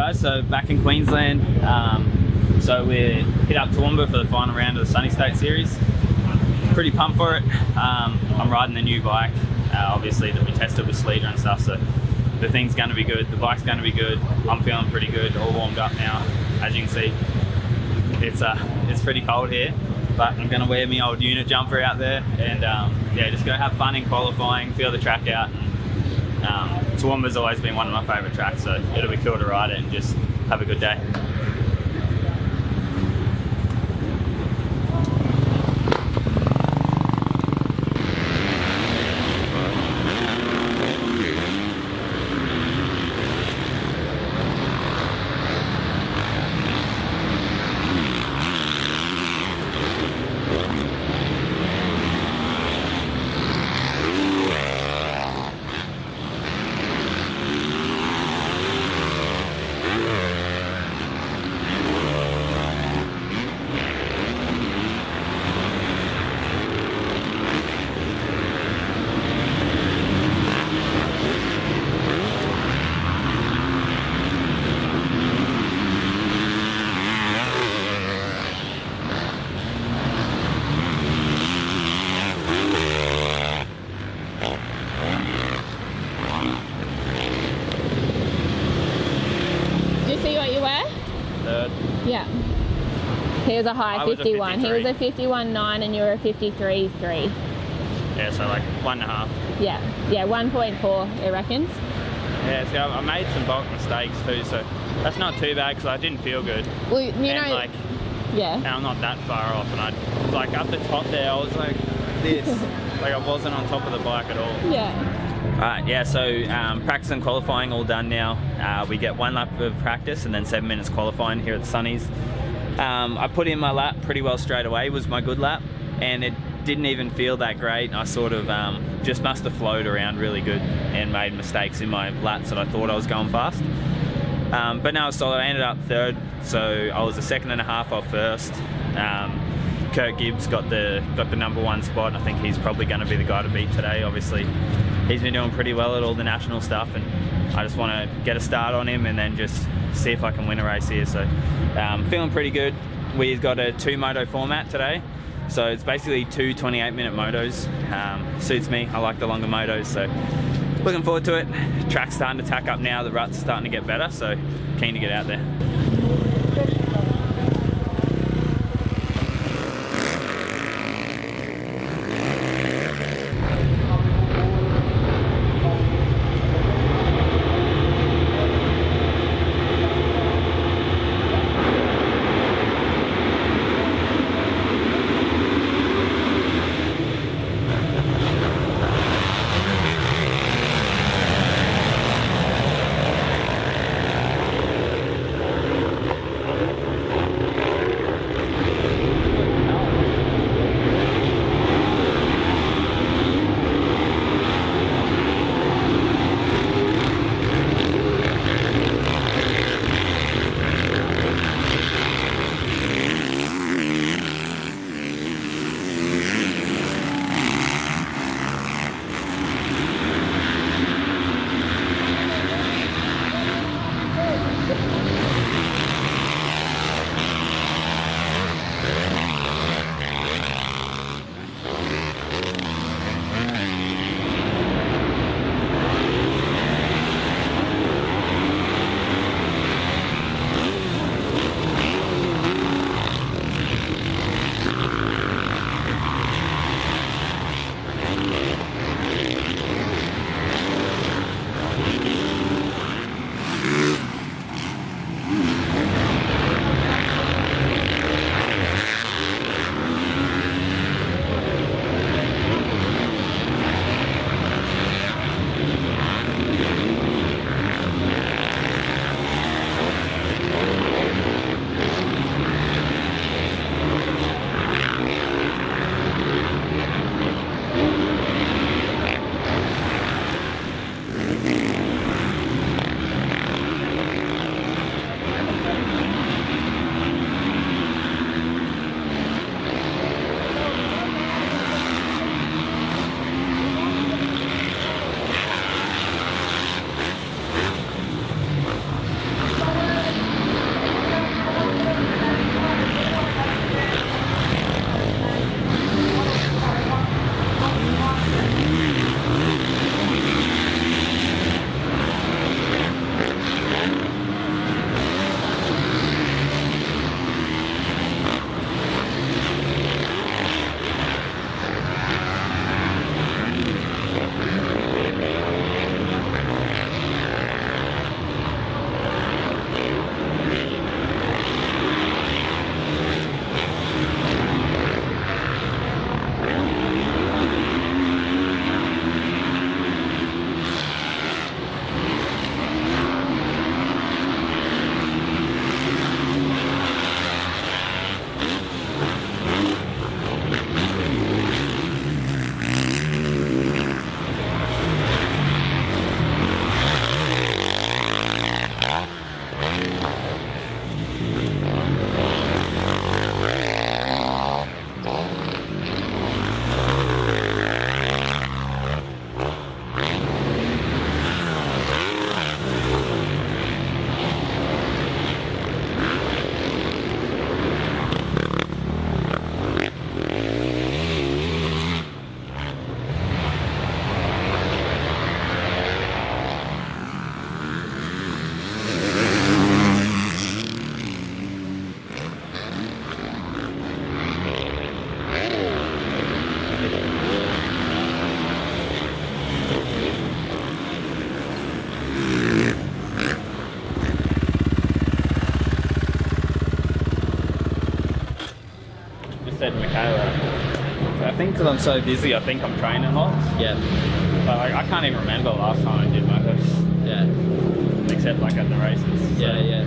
guys, so back in Queensland. So we're hit up Toowoomba for the final round of the Sunny State Series. Pretty pumped for it. I'm riding the new bike, obviously, that we tested with Sleater and stuff, so the thing's going to be good, the bike's going to be good. I'm feeling pretty good, all warmed up now. As you can see, it's pretty cold here, but I'm going to wear my old unit jumper out there and yeah, just go have fun in qualifying, feel the track out. Toowoomba's always been one of my favourite tracks, so it'll be cool to ride it and just have a good day. Yeah. He was a high 51. He was a 51.9 and you were a 53.3. Yeah, so like 1.5. Yeah, 1.4, it reckons. Yeah, so I made some bulk mistakes too, so that's not too bad because I didn't feel good. Well, you know, like, yeah. And I'm not that far off, and I like up the top there, I was like this, like I wasn't on top of the bike at all. Yeah. Alright, yeah, so practice and qualifying all done now. We get 1 lap of practice and then 7 minutes qualifying here at the Sunnies. I put in my lap pretty well straight away, was my good lap, and it didn't even feel that great. I sort of just must have flowed around really good and made mistakes in my laps that I thought I was going fast. But no, so I ended up 3rd, so I was a 2.5 off first. Kurt Gibbs got the #1 spot. I think he's probably going to be the guy to beat today. Obviously, he's been doing pretty well at all the national stuff, and I just want to get a start on him and then just see if I can win a race here. So feeling pretty good. We've got a 2 moto format today, so it's basically 2 28-minute motos. Suits me. I like the longer motos, so looking forward to it. Track's starting to tack up now. The ruts are starting to get better, so keen to get out there. Said Michaela, I think because I'm so busy, I think I'm training lots. Yeah. But I can't even remember the last time I did Motos. Yeah. Except like at the races. So. Yeah, yeah.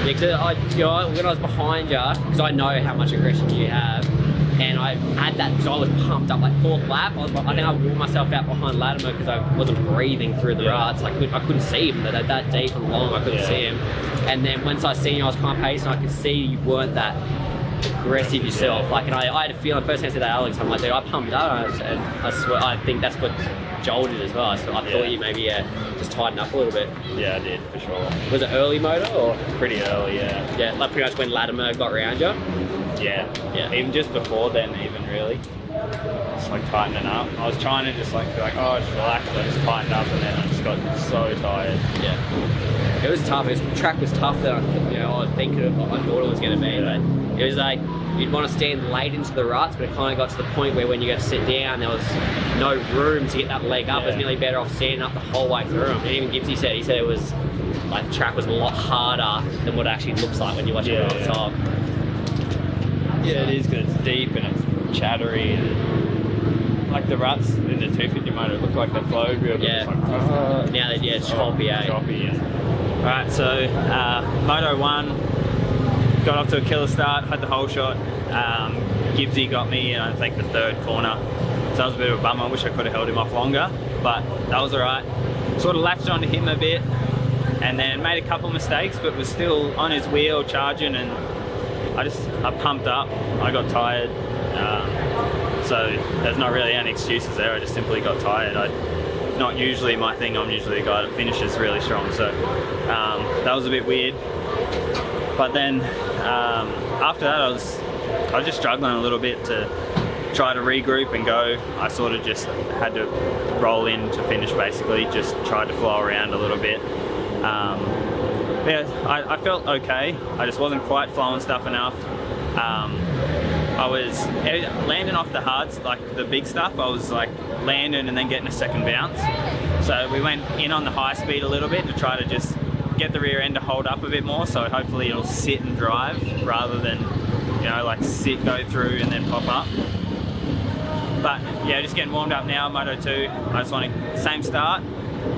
Yeah, because when I was behind you, because I know how much aggression you have, and I had that because I was pumped up like 4th lap. I think I wore myself out behind Latimer because I wasn't breathing through the ruts. Like I couldn't see him. They're that deep and long. I couldn't see him. And then once I seen you, I was kind of pacing. I could see you weren't that aggressive yourself. Like, and I had a feeling first thing I said to Alex, I'm like, dude, I pumped up, and I swear, I think that's what Joel did as well. I thought you maybe just tighten up a little bit. Yeah, I did for sure. Was it early Moto or pretty early? Yeah. Yeah, like pretty much when Latimer got round you. Yeah. Yeah. Even just before then, even really. Just like tightening up. I was trying to just like be like, oh, just relax. I just tightened up, and then I just got so tired. Yeah. It was tough. The track was tough than I was thinking of what I thought it was going to be. But it was like you'd want to stand late into the ruts, but it kind of got to the point where when you got to sit down, there was no room to get that leg up. It was nearly better off standing up the whole way through them. And even Gibbsy said, it was like the track was a lot harder than what it actually looks like when you watch it on top. Yeah, it is because it's deep and it's chattery. And like the ruts in the 250 motor look like they flowed real good. Yeah. Like, now it's choppy, choppy, yeah. Alright, so Moto 1, got off to a killer start, had the whole shot. Gibbsy got me in, I think, the 3rd corner. So that was a bit of a bummer. I wish I could have held him off longer, but that was alright. Sort of latched onto him a bit and then made a couple of mistakes, but was still on his wheel charging, and I pumped up, I got tired. So there's not really any excuses there, I just simply got tired. Not usually my thing, I'm usually a guy that finishes really strong, so that was a bit weird. But then after that I was just struggling a little bit to try to regroup and go. I sort of just had to roll in to finish basically, just tried to flow around a little bit. Yeah, I felt okay, I just wasn't quite flowing stuff enough. I was landing off the hards, like the big stuff, I was like landing and then getting a second bounce. So we went in on the high speed a little bit to try to just get the rear end to hold up a bit more, so hopefully it'll sit and drive rather than, you know, like sit, go through and then pop up. But yeah, just getting warmed up now, Moto 2. I just want to, same start,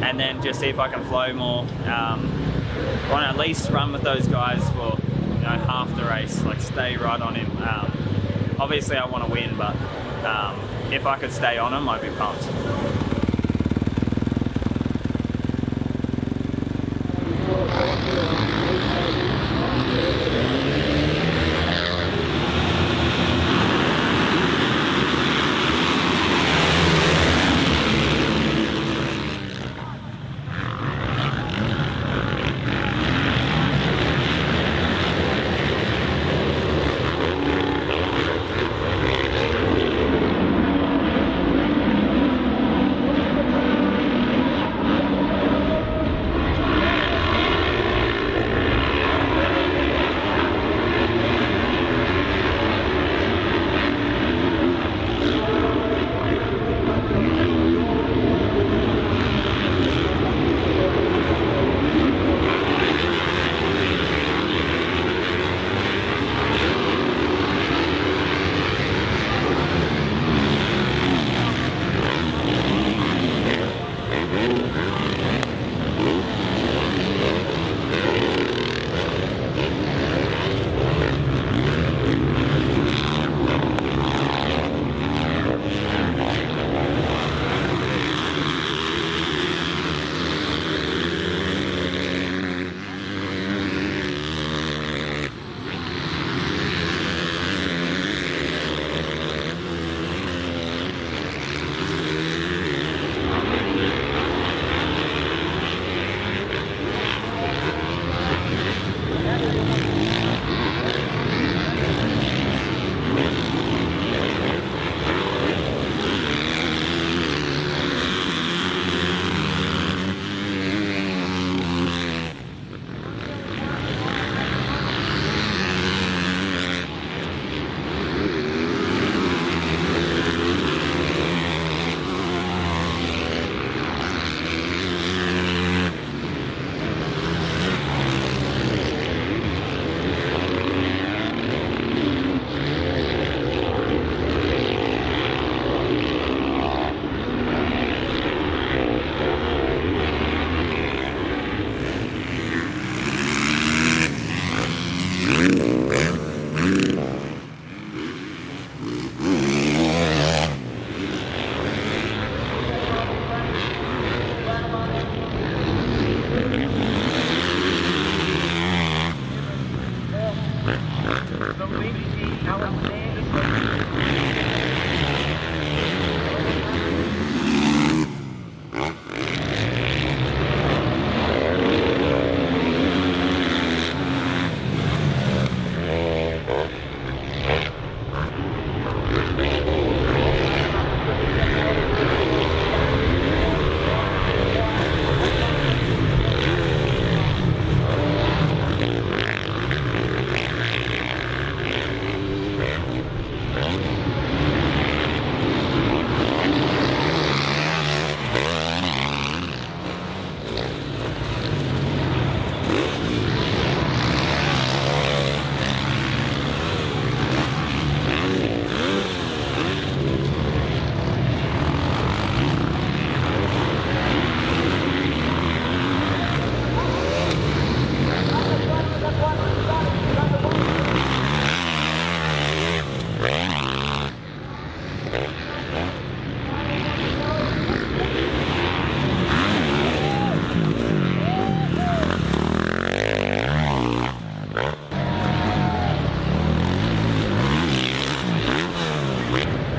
and then just see if I can flow more. I want to at least run with those guys for, you know, half the race, like stay right on him. Obviously I want to win, but if I could stay on him, I'd be pumped.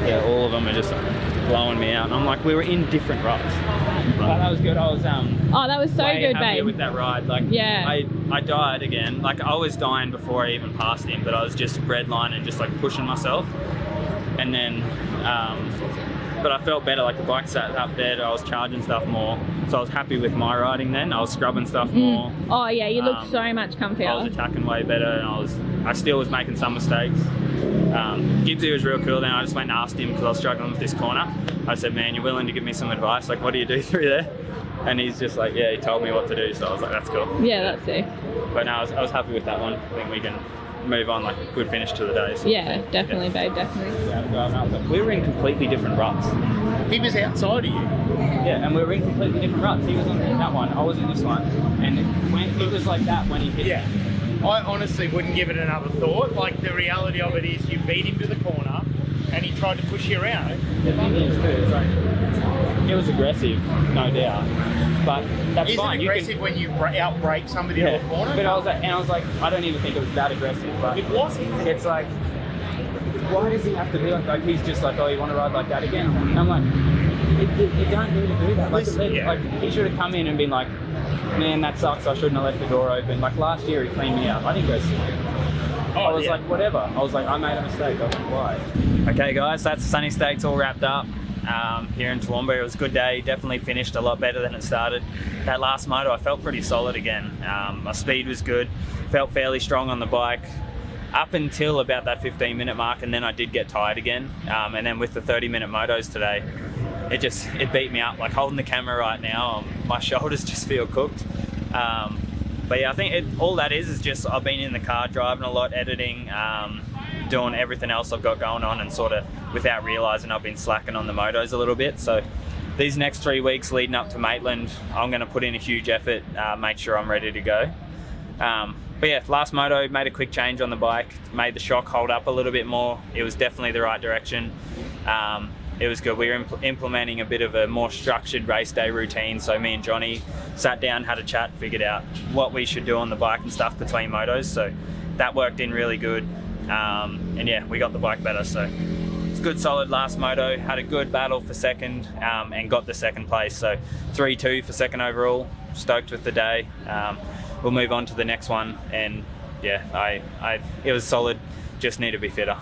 Yeah, all of them are just blowing me out. And I'm like, we were in different ruts. But that was good. I was Oh, that was so way good, happier babe. with that ride. Like, Yeah. I died again. Like, I was dying before I even passed him, but I was just redlining, just like pushing myself. And then, but I felt better. Like, the bike sat up better. I was charging stuff more. So I was happy with my riding then. I was scrubbing stuff more. Oh yeah, you look so much I was comfier. attacking way better, and I still was making some mistakes. Gibbsy was real cool then. I just went and asked him because I was struggling with this corner. I said, man, you're willing to give me some advice? Like, what do you do through there? And he's just like, yeah, he told me what to do. So I was like, that's cool. Yeah, that's it. But no, I was happy with that one. I think we can move on, like a good finish to the day. So, Yeah, definitely, babe, definitely. we were in completely different ruts. He was outside of you. Yeah, and we were in completely different ruts. He was on that one, I was in this one. And it was like that when he hit Yeah. I honestly wouldn't give it another thought. Like, the reality of it is you beat him to the corner and he tried to push you around. The thing is too, it's like, it was aggressive, no doubt. But that's Is fine. it aggressive when you out-brake somebody to a corner? But I was like, I don't even think it was that aggressive. But It wasn't. it's like, why does he have to be like he's just like, oh, you want to ride like that again? And I'm like, you don't need to do that. Like, Listen, yeah. like, he should have come in and been like, man, that sucks. I shouldn't have left the door open. Like, last year he cleaned me out. I didn't go sick. I was like, whatever. I was like, I made a mistake. I was like, why? Okay, guys, that's the Sunny Stakes all wrapped up. Here in Toowoomba, it was a good day. Definitely finished a lot better than it started. That last moto, I felt pretty solid again. My speed was good. Felt fairly strong on the bike up until about that 15-minute mark, and then I did get tired again. And then with the 30-minute motos today, it beat me up. Like, holding the camera right now, my shoulders just feel cooked. But yeah, I think all that is just I've been in the car driving a lot, editing, doing everything else I've got going on, and sort of without realising I've been slacking on the motos a little bit. So these next 3 weeks leading up to Maitland, I'm going to put in a huge effort, make sure I'm ready to go. But yeah, last moto, made a quick change on the bike, made the shock hold up a little bit more. It was definitely the right direction. It was good. We were implementing a bit of a more structured race day routine. So me and Johnny sat down, had a chat, figured out what we should do on the bike and stuff between motos. So that worked in really good. And yeah, we got the bike better. So it's good, solid last moto. Had a good battle for second, and got the second place. So 3-2 for second overall. Stoked with the day. We'll move on to the next one. And yeah, it was solid. Just need to be fitter.